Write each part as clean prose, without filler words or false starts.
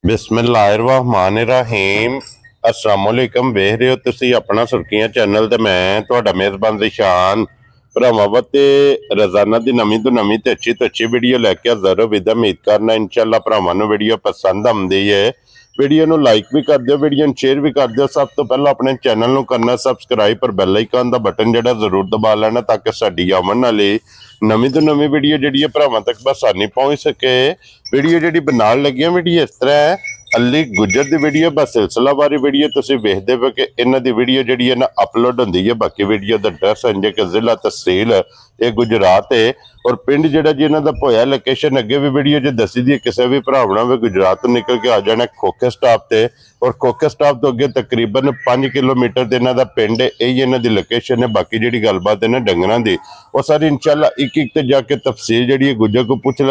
बिस्मिल्लाहिर्रहमानिर्रहीम अस्सलामुअलैकुम वेख रहे हो तुसी अपना सुर्खियां चैनल ते मैं तुहाडा मेजबान रिशान भरावां ते रोजाना दी नवीं तो नवीं ते अच्छी वीडियो लैके हाज़र हो। विद उम्मीद करना इंशाअल्लाह भरावां नूं वीडियो पसंद आउंदी है। वीडियो नूं लाइक भी कर दिओ, वीडियो नूं शेयर भी कर दिओ। सब तो पहला अपने चैनल नूं करना सबसक्राइब पर बैल आइकन दा बटन जिहड़ा जरूर दबा लेना ताकि साडी आउण वाली नवीं तो नवीं वीडियो जिहड़ी भरावां तक बसानी पहुंच सके। वीडियो जिहड़ी बनाउण लगे वीडियो इस तरह है अली गुजर दी वीडियो बस सिलसिलावारी वीडियो तुसीं वेखदे हो कि इन्हां दी वीडियो जिहड़ी है ना अपलोड हुंदी है। बाकी वीडियो दा एड्रैस है कि जिला तहसील ये गुजरात है और पिंड जिहड़ा जी इन्हां दा पोया लोकेशन अगे भी वीडियो च दसी दी। किसी भी भरावां ने गुजरात तो निकल के आ जाना खोखे स्टाप ते और खोखे स्टाप तो अगे तकरीबन 5 किलोमीटर ते इन्हां दा पिंड है। यही इन्हां दी लोकेशन है। बाकी जिहड़ी गलबात है ना डंगरां दी वो सारी इंशाअल्लाह एक ते जाके तफसील जिहड़ी गुजर को पूछ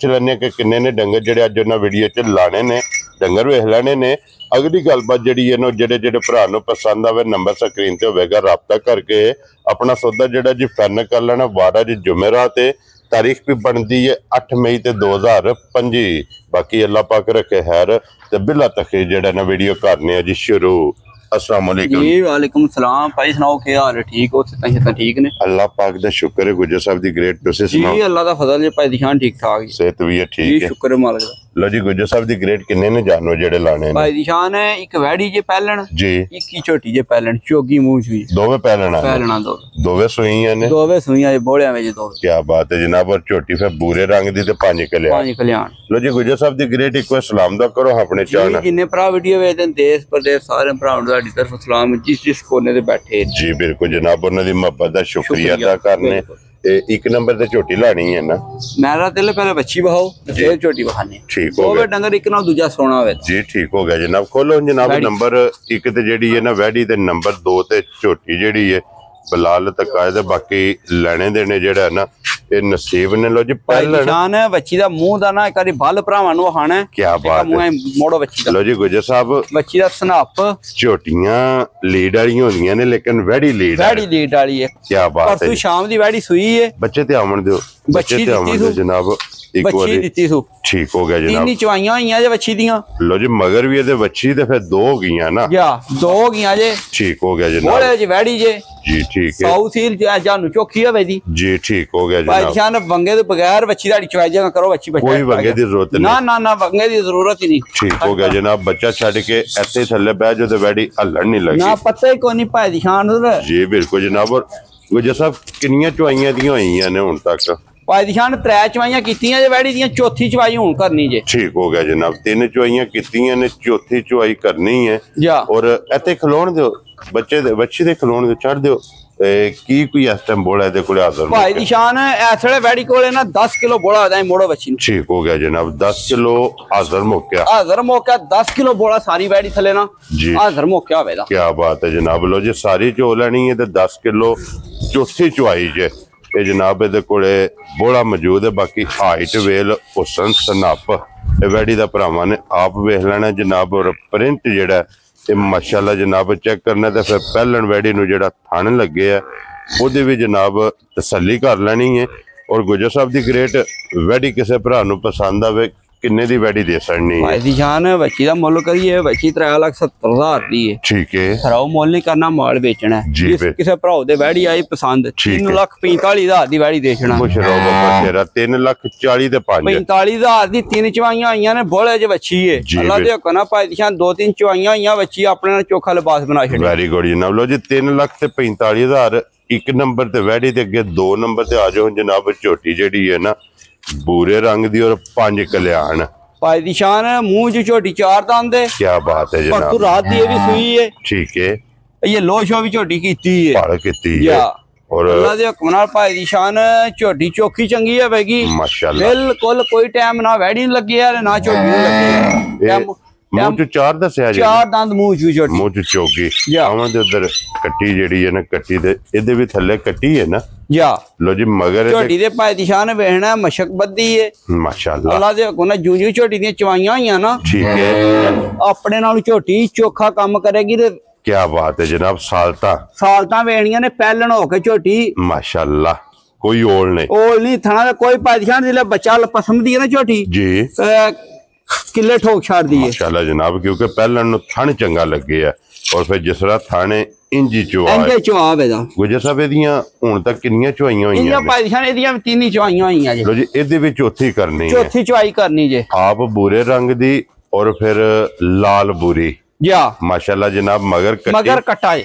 लैने कि किन्ने ने डंगर जिहड़े अज उन्हां वीडियो च लाने ने डंगर वेख लेने ने। अगली गलबात जिहड़ी है ना जेडे भरा नूं पसंद आवे नंबर स्क्रीन ते होवेगा राबता करके अपना सौदा जिहड़ा जी फाइनल कर लेना। वारा जी जुमेरात है, तारीख भी बनती है 8 मई ते 2025। बाकी अल्लाह पाक रखे खैर ते बिला तखीर जिहड़ा ना वीडियो करने जी शुरू। अस्सलाम वालेकुम जी। वालेकुम सलाम भाई, सुनाओ क्या हाल है? ठीक हो? सेहत ठीक ने? अल्लाह पाक दा शुक्र है। गुजर साहब दी ग्रेट तुसी सुनाओ? जी अल्लाह दा फजल है भाई, ध्यान ठीक ठाक है, सेहत भी है ठीक जी है, शुक्र है मालिक दा। लो जी गुजर साहब दी ग्रेट किन्ने ने जानवर जेडे लाने ने? भाई दी शान है एक वैड़ी जे पैलन जी, एक की छोटी जे पैलन चोगी मूंछ हुई दोवे पैलना पैलना दोवे सुईयां ने दोवे सुइयां बोलियां में जे दो। क्या बात है जनाब। और छोटी फिर बूरे रंग दी ते पांच कल्याण। लो जी गुजर साहब दी ग्रेट एक बार सलाम दा करो अपने चाहना जिन्ने भरा वीडियो वेखदे देश प्रदेश सारे भरावां दा दी तरफ सलाम जिस कोने ते बैठे। जी बिल्कुल जनाब, उन्हां दी मोहब्बत दा शुक्रिया अदा करने। एक नंबर ते झोटी लानी है ना? मेरा तेल पहले बच्ची बहाओ फिर झोटी बहाने। ठीक हो गया डंगर एक ना दूजा सोना होवे जी। ठीक हो गया जनाब। खोलो जनाब नंबर एक ते जेडी है ना वैडी ते नंबर 2 ते झोटी जेडी है बलाल तक आए ते बाकी लेने देने जेड़ा है ना ये नसीब ने। लो जी पहले निशान है बच्ची दा मुंह दा ना एक बारी बल भरावां नु खाना है। क्या बात है, मोड़ो बच्ची दा। लो जी गुजर साहब बच्ची दा सनाप झोटियां लीड वाली होंदियां ने लेकिन वैडी लीड वाली है। क्या बात है। परसों शाम दी वैडी सुई है। बच्चे ते आवन दियो, बच्चे ते आवन दियो जनाब। एक बच्ची दित्ती सु ठीक हो गया जनाब। 3 चवाइयां होइयां जे बच्ची दियां। लो जी मगर भी ये बच्ची ते फिर 2 हो गईयां ना? या 2 हो गईयां जे। ठीक हो गया जनाब। बोले जी वैडी जे जी ठीक है। साउथ सील जानू चोखी है दी जी ठीक हो गया जनाब। भाई जान वंगे दे बगैर बच्ची दा चवाई जा करो बच्ची बच्ची कोई वंगे दी जरूरत नहीं। ना ना ना वंगे दी जरूरत ही नहीं। ठीक हो गया जनाब। बच्चा छड़ के ऐसे थल्ले बैठ जो ते वैडी हल्लण नहीं लगी ना पता ही कोई नहीं भाई दी शान जी बिल्कुल जनाब। और गुजर साहब किन्नियां चवाइयां दियां होईयां ने हुण तक? भाई दी शान 3 चवाइयां कीतियां जे वैडी दियां, चौथी चवाई हुण करनी जे। ठीक हो गया जनाब। 3 चवाइयां कीतियां ने, चौथी चवाई करनी है। और इत्थे खलोण दियो बच्चे दे बच्ची दे खलोण दे चढ़ दियो की कोई इस टाइम बोला दे कोले हाजिर भाई दी शान ऐसड़े वैडी कोले ना 10 किलो बोला होदा मोड़ो बच्ची। ठीक हो गया जनाब। 10 किलो हाजिर मौका 10 किलो बोला सारी वैडी थले ना जी हाजिर मौका होवेदा। क्या बात है जनाब। लो जी सारी चो लेनी है ते 10 किलो चौथी चवाई जे ये जनाब ए कोले बोला मौजूद है। बाकी हाइट वेल हुसन सनप वैडी दा भरावां ने आप वेख लेना जनाब। और प्रिंट जेड़ा ये माशाल्लाह जनाब चेक करना ते फिर पहलन वैडी नूं जेड़ा थन लगे है ओहदी भी जनाब तसल्ली कर लेनी है। और गुजर साहब दी ग्रेट वैडी किसी भरा नूं पसंद आवे किन्ने दी वैडी दे सकनी है? भाई दी जान बच्ची दा मुल्ल करिए बच्ची 3,70,000 दी है। ठीक है। खराओ मुल्ल नहीं करना माल बेचना है जी। किसी भराओ दे वैडी आई पसंद 3,45,000 दी वैडी देखना। खुश रहो बाबा तेरा। 3,40,000 ते 45,000 दी 3 चवाइयां आईयां ने बोले जे बच्ची है। अल्लाह दे हुक्म नाल भाई दी जान 2-3 चवाइयां आईयां बच्ची अपने नाल चोखा लिबास बना छड़े। वेरी गुड जनाब। लो जी 3,45,000 एक नंबर ते वैडी ते अगे 2 नंबर ते आ जाओ जनाब। झोटी जेडी है ना बूरे रंग दी और 5 कल्याण। भाई दी शान मुंह च झोटी 4 दांत है। क्या बात है जनाब। परसों रात दी ये भी सुई है। ठीक है। ये लो शो भी झोटी कीती है पाड़ कीती है। और अल्लाह दे हुक्म नाल भाई दी शान झोटी चोखी चंगी है वेगी माशाल्लाह। बिल्कुल कोई टाइम ना वैडी लगी है ना झोटी लगी। मुंह च 4 दस्या जी। 4 दांत मुंह च झोटी मुंह च चोगी आवन दे उधर कट्टी जेडी है ना कट्टी दे इदे भी थल्ले कट्टी है ना या। लो जी मगर झोटी दे भाई दी शान वेखना मशक बद्दी है माशाल्लाह। अल्लाह दे हुक्म नाल जूं झोटी दी चवाइयां होईयां ना ठीक है अपने नाल झोटी चोखा काम करेगी ते क्या बात है जनाब। सालता वेखनियां ने पैलन हो के झोटी माशाल्लाह। कोई ओल नहीं थना कोई भाई दी शान जिले बच्चा पसंद दी है ना झोटी जी ਕਿੱਲੇ ਠੋਕ ਛੱਡਦੀ ਹੈ ਮਾਸ਼ਾਅੱਲਾ ਜਨਾਬ, ਕਿਉਂਕਿ ਪਹਿਲਾਂ ਨੂੰ ਥਣ ਚੰਗਾ ਲੱਗੇ ਆ ਔਰ ਫਿਰ ਜਿਸ ਤਰ੍ਹਾਂ ਥਾਣੇ ਇੰਜੀ ਚਵਾਬ ਇਹਦਾ। ਗੁਜਰ ਸਾਹਿਬ ਇਹਦੀਆਂ ਹੁਣ ਤੱਕ ਕਿੰਨੀਆਂ ਚਵਾਈਆਂ ਹੋਈਆਂ? ਇਹਦੀਆਂ ਭਾਈ ਜਾਨ ਇਹਦੀਆਂ 3 ਚਵਾਈਆਂ ਹੋਈਆਂ ਜੀ। ਲੋ ਜੀ ਇਹਦੇ ਵਿੱਚ ਚੌਥੀ ਕਰਨੀ ਹੈ, ਚੌਥੀ ਚਵਾਈ ਕਰਨੀ ਜੇ। ਆਪ ਬੂਰੇ ਰੰਗ ਦੀ ਔਰ ਫਿਰ ਲਾਲ ਬੂਰੀ ਜਾ ਮਾਸ਼ਾਅੱਲਾ ਜਨਾਬ। ਮਗਰ ਕੱਟਾ ਹੈ,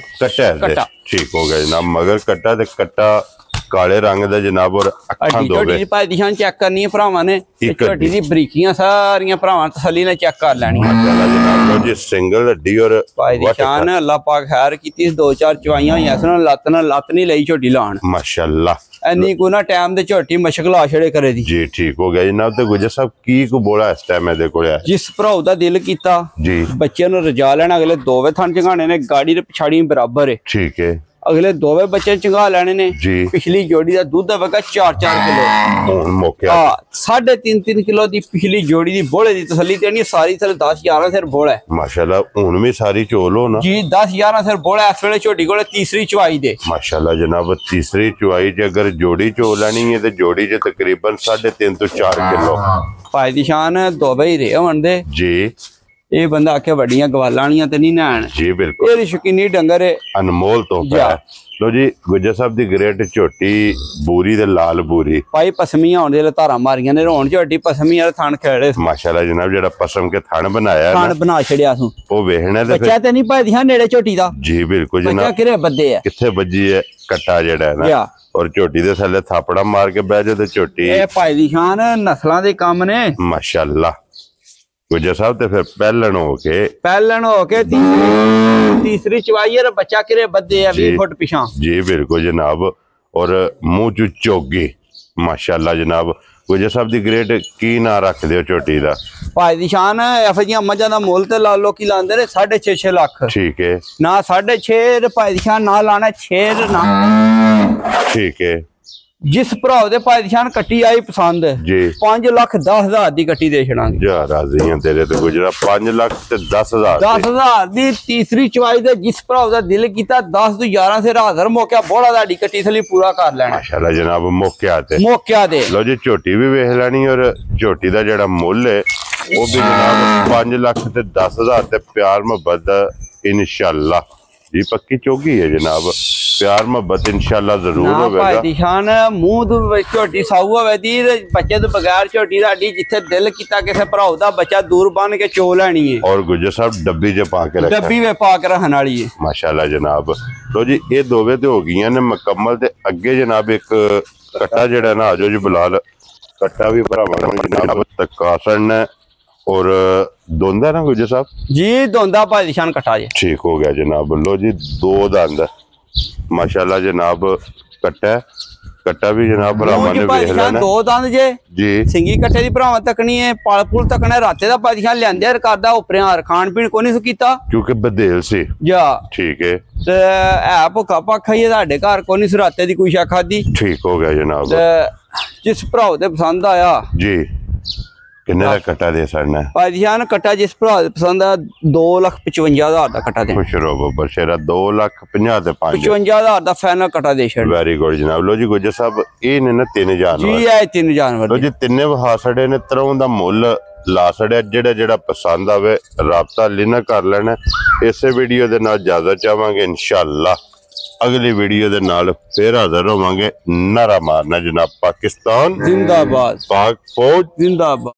ਕੱਟਾ ਠੀਕ ਹੋ ਗਿਆ ਜਨਾਬ। ਮਗਰ ਕੱਟਾ ਤੇ ਕੱਟਾ ਕਾਲੇ ਰੰਗ ਦਾ ਜਨਾਬ ਔਰ ਅੱਖਾਂ ਦੋਵੇਂ। ਭਾਈ ਦਿਸ਼ਾਨ ਚੈੱਕ ਕਰਨੀ ਹੈ ਭਰਾਵਾਂ ਨੇ, ਝੋਟੀ ਦੀ ਬਰੀਕੀਆਂ ਸਾਰੀਆਂ ਭਰਾਵਾਂ ਤਸੱਲੀ ਨਾਲ ਚੈੱਕ ਕਰ ਲੈਣੀਆਂ ਮਾਸ਼ਾਅੱਲਾ ਜਨਾਬ। ਲੋ ਜੀ ਸਿੰਗਲ ਹੱਡੀ ਔਰ ਭਾਈ ਦਿਸ਼ਾਨ ਅੱਲਾਹ ਪਾਕ ਖੈਰ ਕੀਤੀ, 2-4 ਚਵਾਈਆਂ ਹੋਈਆਂ ਸਨ, ਲੱਤ ਨਹੀਂ ਲਈ ਝੋਟੀ ਲਾਣ ਮਾਸ਼ਾਅੱਲਾ। ਐਨੀ ਕੋ ਨਾ ਟਾਈਮ ਦੇ ਝੋਟੀ ਮਸ਼ਕ ਲਾ ਛੜੇ ਕਰੇ ਦੀ ਜੀ। ਠੀਕ ਹੋ ਗਿਆ ਜਨਾਬ। ਤੇ ਗੁਜਰ ਸਾਹਿਬ ਕੀ ਕੋ ਬੋਲਾ ਇਸ ਟਾਈਮ ਇਹਦੇ ਕੋਲ ਹੈ? ਜਿਸ ਭਰਾਉ ਦਾ ਦਿਲ ਕੀਤਾ ਜੀ, ਬੱਚਿਆਂ ਨੂੰ ਰਜਾ ਲੈਣਾ। ਅਗਲੇ ਦੋਵੇਂ ਥਣ ਚੰਗਾਣੇ ਨੇ, ਗਾੜੀ ਦੇ ਪਿਛਾੜੀ ਬਰਾਬਰ ਹੈ। ਠੀਕ ਹੈ। ਅਗਲੇ ਦੋਵੇਂ ਬੱਚੇ ਚੰਗਾ ਲੈਣੇ ਨੇ ਜੀ। ਪਿਛਲੀ ਜੋੜੀ ਦਾ ਦੁੱਧ ਆਵੇਗਾ 4-4 ਕਿਲੋ। ਹੁਣ ਮੌਕੇ 3.5 ਕਿਲੋ ਦੀ ਪਿਛਲੀ ਜੋੜੀ ਦੀ ਬੋਲੇ ਦੀ ਤਸੱਲੀ ਦੇਣੀ ਸਾਰੀ। ਥਲੇ 10-11 ਸਿਰ ਬੋਲਾ ਹੈ ਮਾਸ਼ਾਅੱਲਾ। ਹੁਣ ਵੀ ਸਾਰੀ ਚੋਲ ਹੋ ਨਾ ਜੀ, 10-11 ਸਿਰ ਬੋਲਾ ਇਸ ਵੇਲੇ ਝੋਟੀ ਕੋਲੇ ਤੀਸਰੀ ਚਵਾਈ ਦੇ ਮਾਸ਼ਾਅੱਲਾ ਜਨਾਬ। ਤੀਸਰੀ ਚਵਾਈ ਚ ਅਗਰ ਜੋੜੀ ਚੋ ਲੈਣੀ ਹੈ ਤੇ ਜੋੜੀ ਚ ਤਕਰੀਬਨ 3.5 ਤੋਂ 4 ਕਿਲੋ। ਭਾਈ ਦੀ ਸ਼ਾਨ ਦੋਵੇਂ ਹੀ ਰਹੇ ਹੋਣ ਦੇ ਜੀ। ਇਹ ਬੰਦਾ ਆਖੇ ਵੱਡੀਆਂ ਗਵਾਲਾਂ ਵਾਲੀਆਂ ਤੇ ਨਹੀਂ ਨੈਣ। ਜੀ ਬਿਲਕੁਲ। ਇਹ ਸ਼ਕੀਨੀ ਡੰਗਰ ਹੈ, ਅਨਮੋਲ ਤੋਂ ਹੈ। ਲੋ ਜੀ ਗੁਜਰ ਸਾਹਿਬ ਦੀ ਗ੍ਰੇਟ ਝੋਟੀ ਬੂਰੀ ਤੇ ਲਾਲ ਬੂਰੀ ਭਾਈ ਪਸਮੀਆਂ ਹੋਣ ਦੇ ਧਾਰਾਂ ਮਾਰੀਆਂ ਨੇ, ਰੋਣ ਝੋਟੀ ਪਸਮੀ ਵਾਲੇ ਥਣ ਖੇੜੇ ਮਾਸ਼ਾਅੱਲਾ ਜਨਾਬ। ਜਿਹੜਾ ਪਸਮ ਕੇ ਥਣ ਬਣਾਇਆ ਥਣ ਬਣਾ ਛੜਿਆ ਸੂ ਉਹ ਵੇਖਣਾ ਤੇ ਬੱਚਾ ਤੇ ਨਹੀਂ ਭਾਈ ਹਾਂ ਨੇੜੇ ਝੋਟੀ ਦਾ। ਜੀ ਬਿਲਕੁਲ ਜਨਾਬ। ਬੱਚਾ ਕਿਰੇ ਬੱਦੇ ਆ, ਕਿੱਥੇ ਵੱਜੀ ਹੈ ਕੱਟਾ ਜਿਹੜਾ ਹੈ ਨਾ, ਔਰ ਝੋਟੀ ਦੇ ਥੱਲੇ ਥਾਪੜਾ ਮਾਰ ਕੇ ਬਹਿ ਜਾ ਤੇ ਝੋਟੀ। ਇਹ ਭਾਈ ਦੀ ਸ਼ਾਨ ਨਸਲਾਂ ਦੇ ਕੰਮ ਨੇ ਮਾਸ਼ਾਅੱਲਾ। ਗੁਜਰ ਸਾਹਿਬ ਤੇ ਫਿਰ ਪਹਿਲਣ ਹੋ ਕੇ ਤੀਸਰੀ ਚਵਾਈ ਹੈ। ਬੱਚਾ ਕਿਰੇ ਬੱਦੇ ਆ 20 ਫੁੱਟ ਪਿਛਾਂ। ਜੀ ਬਿਲਕੁਲ ਜਨਾਬ। ਔਰ ਮੂੰਹ ਚ ਚੋਗੀ ਮਾਸ਼ਾਅੱਲਾ ਜਨਾਬ। ਗੁਜਰ ਸਾਹਿਬ ਦੀ ਗ੍ਰੇਟ ਕੀ ਨਾਂ ਰੱਖਦੇ ਹੋ ਝੋਟੀ ਦਾ? ਭਾਈ ਦੀ ਸ਼ਾਨ ਇਹੋ ਜਿਹੀਆਂ ਮੱਝਾਂ ਦਾ ਮੁੱਲ ਤੇ ਲੋਕੀ ਲਾਉਂਦੇ ਨੇ 6.5 ਲੱਖ। ਠੀਕ ਹੈ ਨਾ 6.5 ਭਾਈ ਦੀ ਸ਼ਾਨ ਨਾ ਲਾਣਾ 6 ਨਾ। ਠੀਕ ਹੈ। ਜਿਸ ਭਰਾ ਦੇ ਭਾਈ ਦੀ ਸ਼ਾਨ ਕੱਟੀ ਆਈ ਪਸੰਦ ਜੀ 5,10,000 ਦੀ ਕੱਟੀ ਦੇ ਛੜਾਂਗੇ। ਜਾ ਰਾਜ਼ੀ ਹਾਂ ਤੇਰੇ ਤੇ ਗੁਜਰਾ। 5 ਲੱਖ ਤੇ 10,000 10,000 ਦੀ ਤੀਸਰੀ ਚਵਾਈ ਦੇ ਜਿਸ ਭਰਾ ਦਾ ਦਿਲ ਕੀਤਾ 10 ਤੋਂ 11 ਸੇ ਹਾਜ਼ਰ ਮੌਕਿਆ ਬੋੜਾ ਦਾ ਕੱਟੀ ਥਲੀ ਪੂਰਾ ਕਰ ਲੈਣਾ ਮਾਸ਼ਾਅੱਲਾ ਜਨਾਬ। ਮੌਕਿਆ ਤੇ ਲੋ ਜੀ ਝੋਟੀ ਵੀ ਵੇਖ ਲੈਣੀ ਔਰ ਝੋਟੀ ਦਾ ਜਿਹੜਾ ਮੁੱਲ ਹੈ ਉਹ ਵੀ ਜਨਾਬ 5 ਲੱਖ ਤੇ 10,000 ਤੇ ਪਿਆਰ ਮੁਹੱਬਤ ਇਨਸ਼ਾਅੱਲਾ। ਜੀ ਪੱਕੀ ਚੋਗੀ ਹੈ ਜਨਾਬ। ਪਿਆਰ ਮੁਹੱਬਤ ਇਨਸ਼ਾਅੱਲਾ ਜ਼ਰੂਰ ਹੋਵੇਗਾ। ਭਾਈ ਦੀ ਸ਼ਾਨ ਮੂੰਹ ਤੋਂ ਝੋਟੀ ਸਾਊ ਹੋਵੇ ਦੀ ਬੱਚੇ ਤੋਂ ਬਗੈਰ ਝੋਟੀ ਸਾਡੀ ਜਿੱਥੇ ਦਿਲ ਕੀਤਾ ਕਿਸੇ ਭਰਾ ਦਾ ਬੱਚਾ ਦੂਰ ਬੰਨ ਕੇ ਚੋ ਲੈਣੀ ਹੈ। ਔਰ ਗੁਜਰ ਸਾਹਿਬ ਡੱਬੀ 'ਚ ਪਾ ਕੇ ਰੱਖਣਾ, ਡੱਬੀ ਵਿੱਚ ਪਾ ਕੇ ਰੱਖਣ ਵਾਲੀ ਹੈ ਮਾਸ਼ਾਅੱਲਾ ਜਨਾਬ। ਲੋ ਜੀ ਇਹ ਦੋਵੇਂ ਤੇ ਹੋ ਗਈਆਂ ਨੇ ਮੁਕੰਮਲ। ਤੇ ਅੱਗੇ ਜਨਾਬ ਇੱਕ ਕੱਟਾ ਜਿਹੜਾ ਨਾ ਆਜੋ ਜੀ ਬਲਾਲ। ਕੱਟਾ ਵੀ ਭਰਾਵਾਂ ਨੂੰ ਜਨਾਬ ਤਕਾਸਣ ਔਰ ਦੋਂਦਾ ਨਾ ਗੁਜਰ ਸਾਹਿਬ ਜੀ। ਦੋਂਦਾ ਭਾਈ ਦੀ ਸ਼ਾਨ ਕੱਟਾ ਜੀ। ਠੀਕ ਹੋ ਗਿਆ ਜਨਾਬ। ਲੋ ਜੀ 2 ਦੰਦ ਮਾਸ਼ਾਅੱਲਾ ਜਨਾਬ। ਕੱਟਾ ਵੀ ਜਨਾਬ ਭਰਾਵਾਂ ਨੇ ਵੇਖ ਲੈਣਾ। 2 ਦੰਦ ਜੇ ਜੀ। ਸਿੰਗੀ ਕੱਟੇ ਦੀ ਭਰਾਵਾਂ ਤੱਕਣੀ ਹੈ, ਪਲ ਪੁਲ ਤੱਕਣਾ। ਰਾਤੇ ਦਾ ਭਾਈ ਸ਼ਾਨ ਲਿਆਂਦੇ ਕਰਦਾ ਉਪਰਿਆਂ ਖਾਣ ਪੀਣ ਕੋਈ ਨਹੀਂ ਕੀਤਾ ਕਿਉਂਕਿ ਬਦੇਲ ਸੀ ਜਾ। ਠੀਕ ਹੈ। ਤੇ ਹੈ ਭੁੱਖਾ ਪਾਖਾ ਹੀ ਤੁਹਾਡੇ ਘਰ ਕੋਈ ਨਹੀਂ ਰਾਤੇ ਦੀ ਕੋਈ ਸ਼ਾ ਖਾਦੀ। ਠੀਕ ਹੋ ਗਿਆ ਜਨਾਬ। ਜਿਸ ਭਰਾ ਦੇ ਪਸੰਦ ਆਇਆ ਜੀ। ਕਿੰਨੇ ਦਾ ਕੱਟਾ ਦੇ ਸਕਣਾ ਭਾਈ ਜਾਨ? ਕੱਟਾ ਜਿਸ ਭਰਾ ਦੇ ਪਸੰਦ ਆ 2,55,000 ਦਾ ਕੱਟਾ ਦੇ। ਖੁਸ਼ ਰਹੋ ਬਸ਼ੇਰਾ। 2,50,000 ਤੇ 55,000 ਦਾ ਫਾਈਨਲ ਕੱਟਾ ਦੇ ਛੱਡ। ਵੈਰੀ ਗੁੱਡ ਜਨਾਬ। ਲੋ ਜੀ ਗੁਜਰ ਸਾਹਿਬ ਇਹ ਨੇ ਨਾ 3 ਜਾਨਵਰ ਜੀ। ਇਹ 3 ਜਾਨਵਰ ਲੋ ਜੀ ਤਿੰਨੇ ਵਹਾ ਛੜੇ ਨੇ। ਤਰੋਂ ਦਾ ਮੁੱਲ ਲਾ ਛੜਿਆ। ਜਿਹੜਾ ਪਸੰਦ ਆਵੇ ਰਾਬਤਾ ਲੈਣਾ ਕਰ ਲੈਣਾ। ਇਸੇ ਵੀਡੀਓ ਦੇ ਨਾਲ ਇਜਾਜ਼ਤ ਚਾਹਾਂਗੇ। ਇਨਸ਼ਾਅੱਲਾ ਅਗਲੀ ਵੀਡੀਓ ਦੇ ਨਾਲ ਫੇਰ ਹਾਜ਼ਰ ਹੋਵਾਂਗੇ। ਨਾਰਾ ਮਾਰਨਾ ਜਨਾਬ। ਪਾਕਿਸਤਾਨ ਜ਼ਿੰਦਾਬਾਦ। ਪਾਕ ਫੌਜ ਜ਼ਿੰਦਾਬਾਦ।